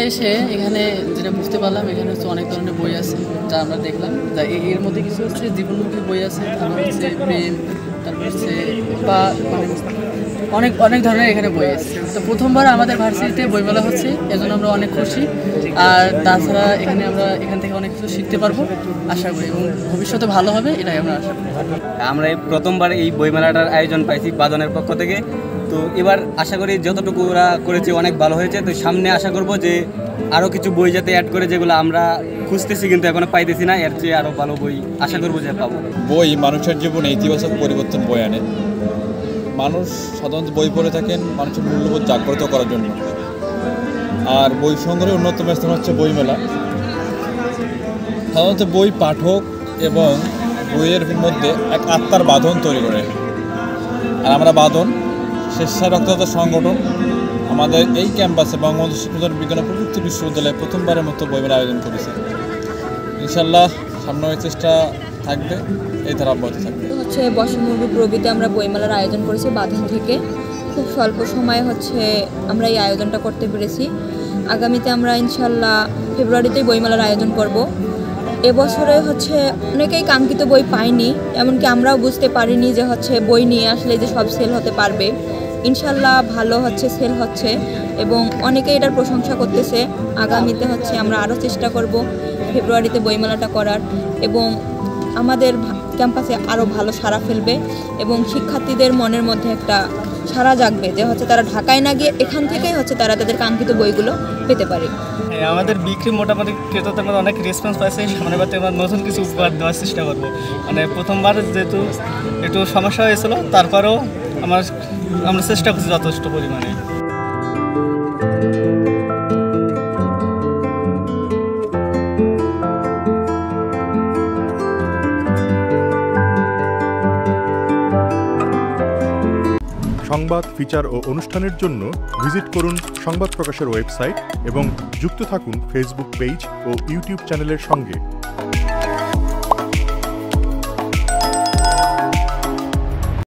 এসে এখানে যেটা বুঝতে পারলাম এখানে হচ্ছে অনেক ধরনের বই আছে যা আমরা দেখলাম, যা এর মধ্যে কিছু হচ্ছে জীবনমুখী বই আছে, তারপর হচ্ছে প্রেম, তারপর হচ্ছে বা মানে অনেক অনেক ধরনের এখানে বই আছে। তো প্রথমবার আমাদের ভার্সিটিতে বইমেলা হচ্ছে, এজন্য আমরা অনেক খুশি। আর তাছাড়া এখান থেকে অনেক কিছু শিখতে পারবো আশা করি, এবং ভবিষ্যতে ভালো হবে এটাই আমরা আশা করি। আমরা এই প্রথমবার এই বইমেলাটার আয়োজন পাইছি বাদনের পক্ষ থেকে। তো এবার আশা করি যতটুকু ওরা করেছে অনেক ভালো হয়েছে। তো সামনে আশা করব যে আরও কিছু বই যাতে অ্যাড করে, যেগুলো আমরা খুঁজতেছি কিন্তু এখনো পাইতেছি না, এর চেয়ে আরও ভালো বই আশা করবো যে পাবো। বই মানুষের জীবনে ইতিবাচক পরিবর্তন বয়ে আনে। মানুষ সাধারণত বই পড়ে থাকেন মানুষের মূল্যবোধ জাগ্রত করার জন্য, আর বই সংগ্রহের অন্যতম স্থান হচ্ছে বইমেলা। সাধারণত বই পাঠক এবং বইয়ের মধ্যে এক আত্মার বাঁধন তৈরি করে। আর আমরা বাঁধন স্বেচ্ছারক্তদাতা সংগঠন আমাদের এই ক্যাম্পাসে বঙ্গবন্ধু শেখ মুজিবুর বিজ্ঞান ও প্রযুক্তি বিশ্ববিদ্যালয়ে প্রথমবারের মতো বইমেলা আয়োজন করেছে। ইনশাল্লাহ সামনে চেষ্টা থাকবে, এই ধারা অব্যাহত থাকবে। হচ্ছে বর্ষমূর্তি প্রভৃতি আমরা বইমেলার আয়োজন করেছি বাঁধন থেকে। খুব স্বল্প সময়ে হচ্ছে আমরা এই আয়োজনটা করতে পেরেছি। আগামীতে আমরা ইনশাল্লাহ ফেব্রুয়ারিতেই বইমেলার আয়োজন করব। এবছরে হচ্ছে অনেকেই কাঙ্ক্ষিত বই পাইনি, এমনকি আমরাও বুঝতে পারিনি যে হচ্ছে বই নিয়ে আসলে যে সব সেল হতে পারবে। ইনশাল্লাহ ভালো হচ্ছে, সেল হচ্ছে এবং অনেকে এটার প্রশংসা করতেছে। আগামীতে হচ্ছে আমরা আরও চেষ্টা করব ফেব্রুয়ারিতে বইমেলাটা করার, এবং আমাদের ক্যাম্পাসে আরও ভালো সাড়া ফেলবে এবং শিক্ষার্থীদের মনের মধ্যে একটা সাড়া জাগবে যে হচ্ছে তারা ঢাকায় না গিয়ে এখান থেকেই হচ্ছে তারা তাদের কাঙ্ক্ষিত বইগুলো পেতে পারে। আমাদের বিক্রি মোটামুটি ক্রেতাদের মধ্যে অনেক রেসপন্স পাইছে। সামনের বারে আমরা নতুন কিছু উপহার দেওয়ার চেষ্টা করবো। মানে প্রথমবার যেহেতু একটু সমস্যা হয়েছিল, তারপরেও আমরা চেষ্টা করছি যথেষ্ট পরিমাণে। সংবাদ, ফিচার ও অনুষ্ঠানের জন্য ভিজিট করুন সংবাদ প্রকাশের ওয়েবসাইট এবং যুক্ত থাকুন ফেসবুক পেজ ও ইউটিউব চ্যানেলের সঙ্গে।